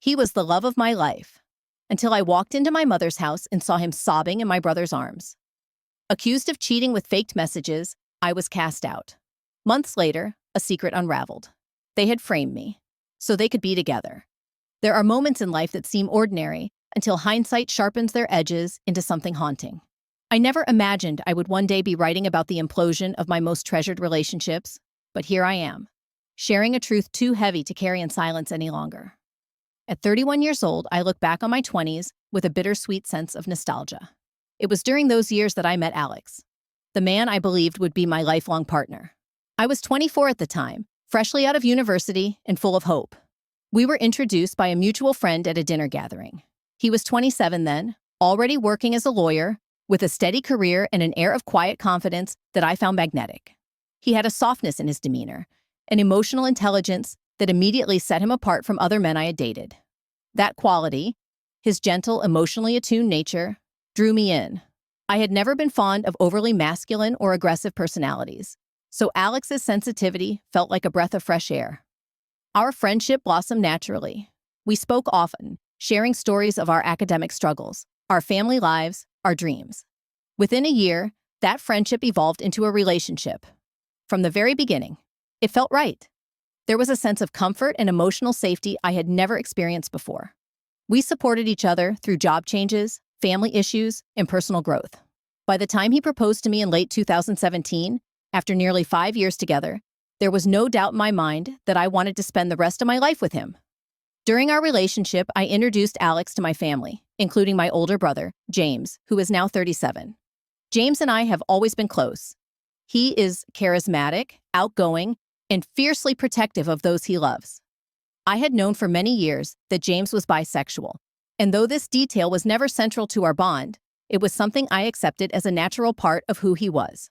He was the love of my life, until I walked into my mother's house and saw him sobbing in my brother's arms. Accused of cheating with faked messages, I was cast out. Months later, a secret unraveled. They had framed me, so they could be together. There are moments in life that seem ordinary until hindsight sharpens their edges into something haunting. I never imagined I would one day be writing about the implosion of my most treasured relationships, but here I am, sharing a truth too heavy to carry in silence any longer. At 31 years old, I look back on my 20s with a bittersweet sense of nostalgia. It was during those years that I met Alex, the man I believed would be my lifelong partner. I was 24 at the time, freshly out of university and full of hope. We were introduced by a mutual friend at a dinner gathering. He was 27 then, already working as a lawyer, with a steady career and an air of quiet confidence that I found magnetic. He had a softness in his demeanor, an emotional intelligence that immediately set him apart from other men I had dated. That quality, his gentle, emotionally attuned nature, drew me in. I had never been fond of overly masculine or aggressive personalities, so Alex's sensitivity felt like a breath of fresh air. Our friendship blossomed naturally. We spoke often, sharing stories of our academic struggles, our family lives, our dreams. Within a year, that friendship evolved into a relationship. From the very beginning, it felt right. There was a sense of comfort and emotional safety I had never experienced before. We supported each other through job changes, family issues, and personal growth. By the time he proposed to me in late 2017, after nearly 5 years together, there was no doubt in my mind that I wanted to spend the rest of my life with him. During our relationship, I introduced Alex to my family, including my older brother, James, who is now 37. James and I have always been close. He is charismatic, outgoing, and fiercely protective of those he loves. I had known for many years that James was bisexual, and though this detail was never central to our bond, it was something I accepted as a natural part of who he was.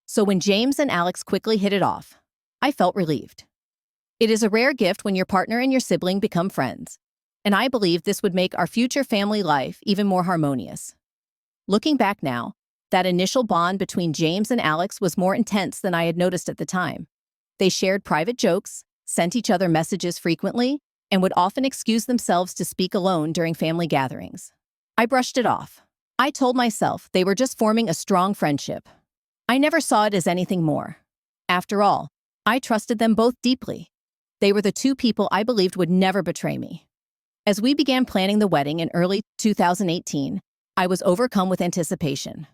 So when James and Alex quickly hit it off, I felt relieved. It is a rare gift when your partner and your sibling become friends, and I believe this would make our future family life even more harmonious. Looking back now, that initial bond between James and Alex was more intense than I had noticed at the time. They shared private jokes, sent each other messages frequently, and would often excuse themselves to speak alone during family gatherings. I brushed it off. I told myself they were just forming a strong friendship. I never saw it as anything more. After all, I trusted them both deeply. They were the two people I believed would never betray me. As we began planning the wedding in early 2018, I was overcome with anticipation.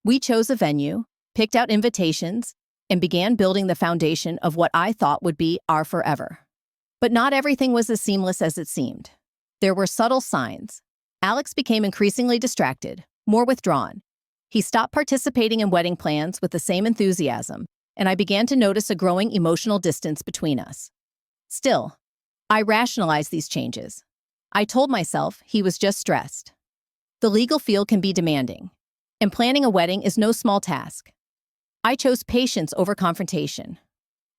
We chose a venue, picked out invitations, and began building the foundation of what I thought would be our forever. But not everything was as seamless as it seemed. There were subtle signs. Alex became increasingly distracted, more withdrawn. He stopped participating in wedding plans with the same enthusiasm, and I began to notice a growing emotional distance between us. Still, I rationalized these changes. I told myself he was just stressed. The legal field can be demanding, and planning a wedding is no small task. I chose patience over confrontation.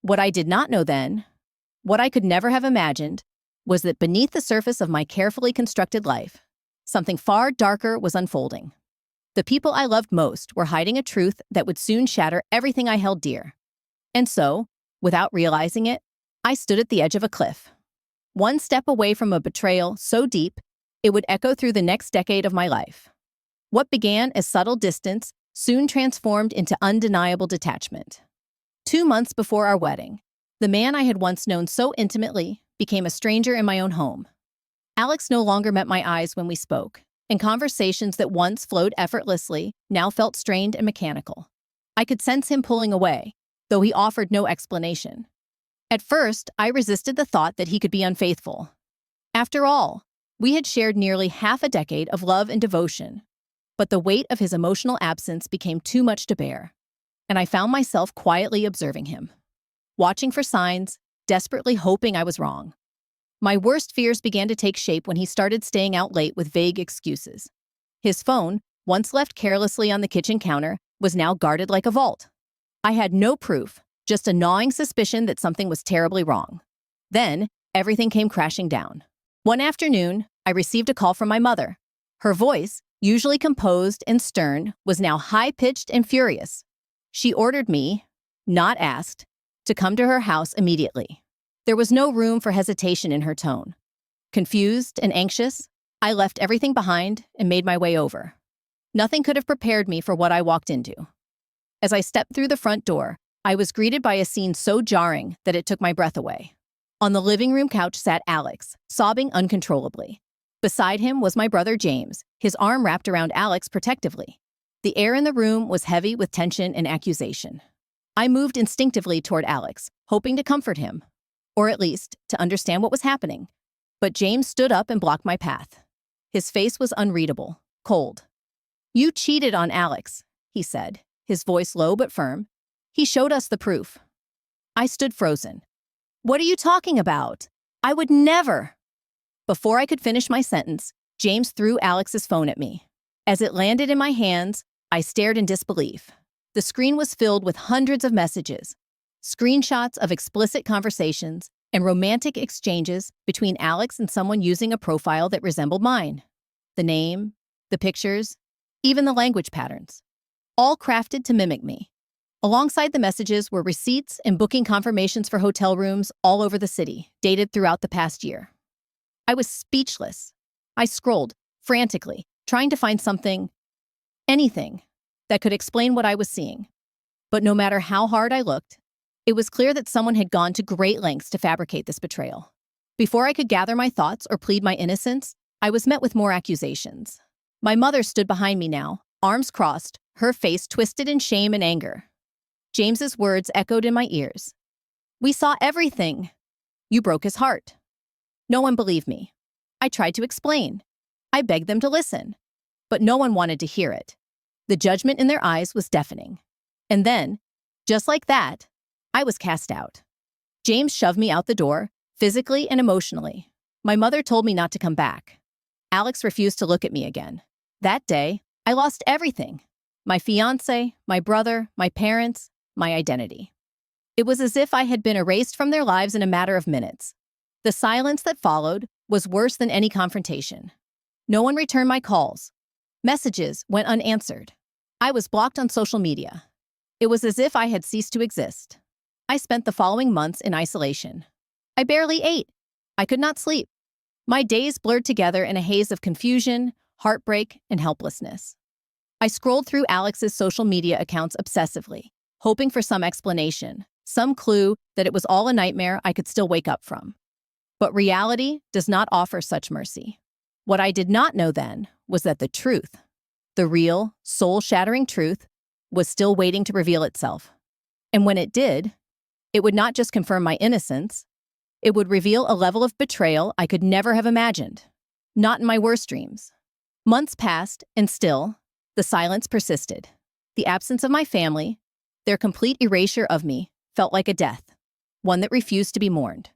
What I did not know then, what I could never have imagined, was that beneath the surface of my carefully constructed life, something far darker was unfolding. The people I loved most were hiding a truth that would soon shatter everything I held dear. And so, without realizing it, I stood at the edge of a cliff. One step away from a betrayal so deep, it would echo through the next decade of my life. What began as subtle distance soon transformed into undeniable detachment. 2 months before our wedding, the man I had once known so intimately became a stranger in my own home. Alex no longer met my eyes when we spoke, and conversations that once flowed effortlessly now felt strained and mechanical. I could sense him pulling away, though he offered no explanation. At first, I resisted the thought that he could be unfaithful. After all, we had shared nearly half a decade of love and devotion, but the weight of his emotional absence became too much to bear, and I found myself quietly observing him, watching for signs, desperately hoping I was wrong. My worst fears began to take shape when he started staying out late with vague excuses. His phone, once left carelessly on the kitchen counter, was now guarded like a vault. I had no proof, just a gnawing suspicion that something was terribly wrong. Then, everything came crashing down. One afternoon, I received a call from my mother. Her voice, usually composed and stern, was now high-pitched and furious. She ordered me, not asked, to come to her house immediately. There was no room for hesitation in her tone. Confused and anxious, I left everything behind and made my way over. Nothing could have prepared me for what I walked into. As I stepped through the front door, I was greeted by a scene so jarring that it took my breath away. On the living room couch sat Alex, sobbing uncontrollably. Beside him was my brother James, his arm wrapped around Alex protectively. The air in the room was heavy with tension and accusation. I moved instinctively toward Alex, hoping to comfort him, or at least to understand what was happening. But James stood up and blocked my path. His face was unreadable, cold. "You cheated on Alex," he said, his voice low but firm. "He showed us the proof." I stood frozen. "What are you talking about? I would never." Before I could finish my sentence, James threw Alex's phone at me. As it landed in my hands, I stared in disbelief. The screen was filled with hundreds of messages, screenshots of explicit conversations, and romantic exchanges between Alex and someone using a profile that resembled mine. The name, the pictures, even the language patterns, all crafted to mimic me. Alongside the messages were receipts and booking confirmations for hotel rooms all over the city, dated throughout the past year. I was speechless. I scrolled, frantically, trying to find something, anything, that could explain what I was seeing. But no matter how hard I looked, it was clear that someone had gone to great lengths to fabricate this betrayal. Before I could gather my thoughts or plead my innocence, I was met with more accusations. My mother stood behind me now, arms crossed, her face twisted in shame and anger. James's words echoed in my ears. "We saw everything. You broke his heart." No one believed me. I tried to explain. I begged them to listen. But no one wanted to hear it. The judgment in their eyes was deafening. And then, just like that, I was cast out. James shoved me out the door, physically and emotionally. My mother told me not to come back. Alex refused to look at me again. That day, I lost everything. My fiancé, my brother, my parents, my identity. It was as if I had been erased from their lives in a matter of minutes. The silence that followed was worse than any confrontation. No one returned my calls. Messages went unanswered. I was blocked on social media. It was as if I had ceased to exist. I spent the following months in isolation. I barely ate. I could not sleep. My days blurred together in a haze of confusion, heartbreak, and helplessness. I scrolled through Alex's social media accounts obsessively, hoping for some explanation, some clue that it was all a nightmare I could still wake up from. But reality does not offer such mercy. What I did not know then was that the truth, the real, soul-shattering truth, was still waiting to reveal itself. And when it did, it would not just confirm my innocence, it would reveal a level of betrayal I could never have imagined, not in my worst dreams. Months passed, and still, the silence persisted. The absence of my family, their complete erasure of me, felt like a death, one that refused to be mourned.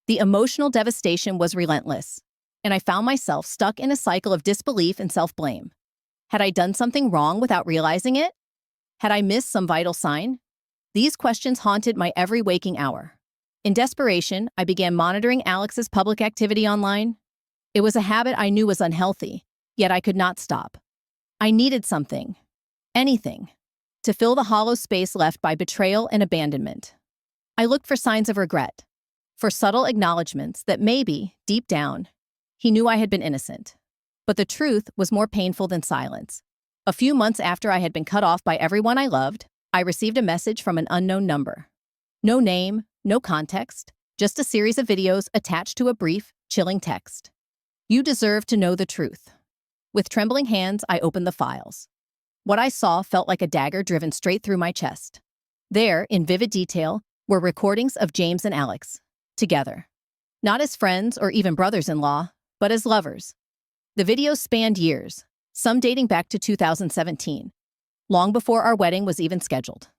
The emotional devastation was relentless, and I found myself stuck in a cycle of disbelief and self-blame. Had I done something wrong without realizing it? Had I missed some vital sign? These questions haunted my every waking hour. In desperation, I began monitoring Alex's public activity online. It was a habit I knew was unhealthy, yet I could not stop. I needed something, anything, to fill the hollow space left by betrayal and abandonment. I looked for signs of regret, for subtle acknowledgments that maybe, deep down, he knew I had been innocent. But the truth was more painful than silence. A few months after I had been cut off by everyone I loved, I received a message from an unknown number. No name, no context, just a series of videos attached to a brief, chilling text. "You deserve to know the truth." With trembling hands, I opened the files. What I saw felt like a dagger driven straight through my chest. There, in vivid detail, were recordings of James and Alex, together. Not as friends or even brothers-in-law, but as lovers. The videos spanned years, some dating back to 2017, long before our wedding was even scheduled.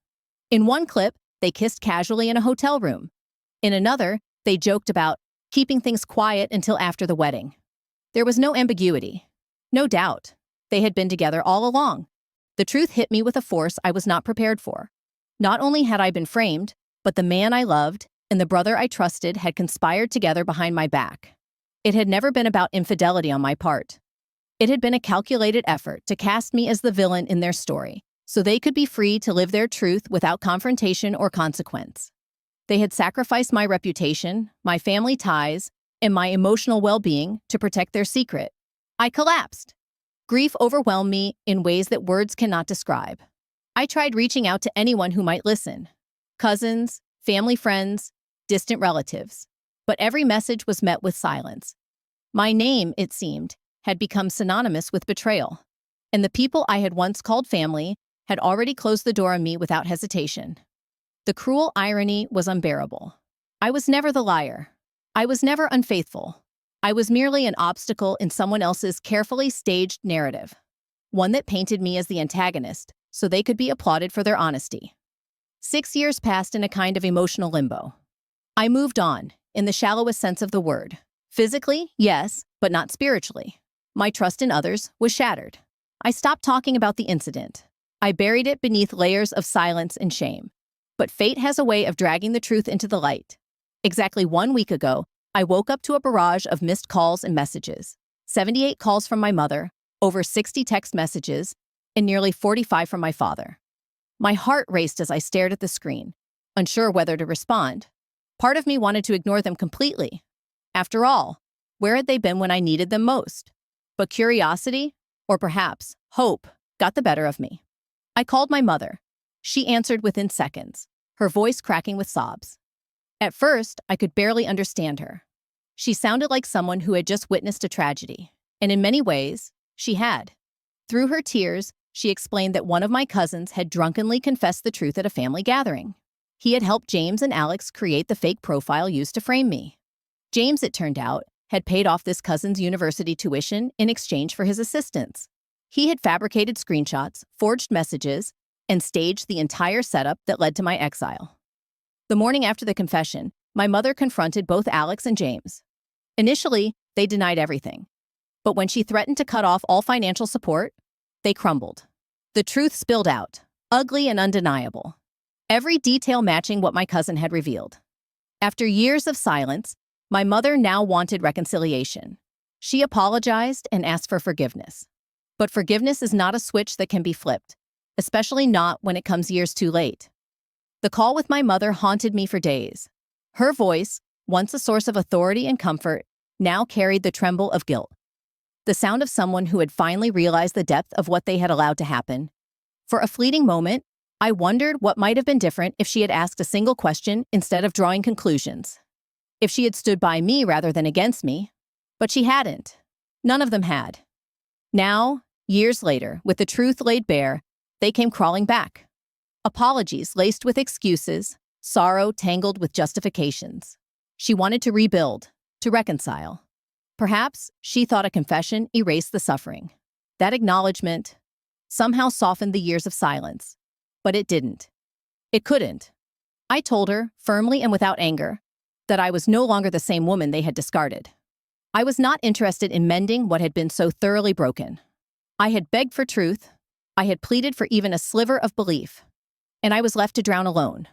In one clip, they kissed casually in a hotel room. In another, they joked about keeping things quiet until after the wedding. There was no ambiguity, no doubt. They had been together all along. The truth hit me with a force I was not prepared for. Not only had I been framed, but the man I loved and the brother I trusted had conspired together behind my back. It had never been about infidelity on my part. It had been a calculated effort to cast me as the villain in their story, so they could be free to live their truth without confrontation or consequence. They had sacrificed my reputation, my family ties, and my emotional well-being to protect their secret. I collapsed. Grief overwhelmed me in ways that words cannot describe. I tried reaching out to anyone who might listen. Cousins, family friends, distant relatives. But every message was met with silence. My name, it seemed, had become synonymous with betrayal. And the people I had once called family had already closed the door on me without hesitation. The cruel irony was unbearable. I was never the liar. I was never unfaithful. I was merely an obstacle in someone else's carefully staged narrative, one that painted me as the antagonist so they could be applauded for their honesty. 6 years passed in a kind of emotional limbo. I moved on, in the shallowest sense of the word. Physically, yes, but not spiritually. My trust in others was shattered. I stopped talking about the incident. I buried it beneath layers of silence and shame. But fate has a way of dragging the truth into the light. Exactly 1 week ago, I woke up to a barrage of missed calls and messages. 78 calls from my mother, over 60 text messages, and nearly 45 from my father. My heart raced as I stared at the screen, unsure whether to respond. Part of me wanted to ignore them completely. After all, where had they been when I needed them most? But curiosity, or perhaps hope, got the better of me. I called my mother. She answered within seconds, her voice cracking with sobs. At first, I could barely understand her. She sounded like someone who had just witnessed a tragedy, and in many ways, she had. Through her tears, she explained that one of my cousins had drunkenly confessed the truth at a family gathering. He had helped James and Alex create the fake profile used to frame me. James, it turned out, had paid off this cousin's university tuition in exchange for his assistance. He had fabricated screenshots, forged messages, and staged the entire setup that led to my exile. The morning after the confession, my mother confronted both Alex and James. Initially, they denied everything. But when she threatened to cut off all financial support, they crumbled. The truth spilled out, ugly and undeniable. Every detail matching what my cousin had revealed. After years of silence, my mother now wanted reconciliation. She apologized and asked for forgiveness. But forgiveness is not a switch that can be flipped, especially not when it comes years too late. The call with my mother haunted me for days. Her voice, once a source of authority and comfort, now carried the tremble of guilt. The sound of someone who had finally realized the depth of what they had allowed to happen. For a fleeting moment, I wondered what might have been different if she had asked a single question instead of drawing conclusions. If she had stood by me rather than against me. But she hadn't. None of them had. Now, years later, with the truth laid bare, they came crawling back. Apologies laced with excuses, sorrow tangled with justifications. She wanted to rebuild, to reconcile. Perhaps she thought a confession erased the suffering. That acknowledgement somehow softened the years of silence. But it didn't. It couldn't. I told her, firmly and without anger, that I was no longer the same woman they had discarded. I was not interested in mending what had been so thoroughly broken. I had begged for truth. I had pleaded for even a sliver of belief. And I was left to drown alone.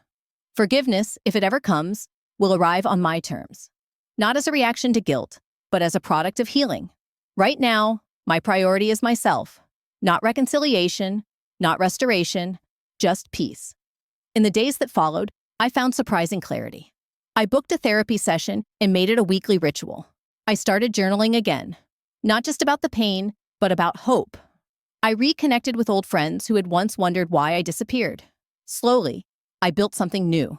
Forgiveness, if it ever comes, will arrive on my terms. Not as a reaction to guilt, but as a product of healing. Right now, my priority is myself. Not reconciliation, not restoration, just peace. In the days that followed, I found surprising clarity. I booked a therapy session and made it a weekly ritual. I started journaling again, not just about the pain, but about hope. I reconnected with old friends who had once wondered why I disappeared. Slowly, I built something new,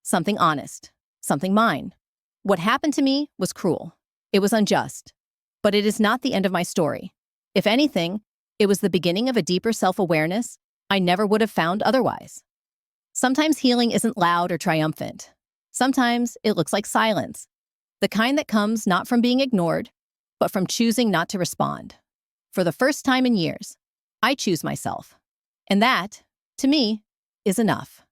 something honest, something mine. What happened to me was cruel. It was unjust. But it is not the end of my story. If anything, it was the beginning of a deeper self-awareness I never would have found otherwise. Sometimes healing isn't loud or triumphant. Sometimes it looks like silence, the kind that comes not from being ignored, but from choosing not to respond. For the first time in years, I choose myself. And that, to me, is enough.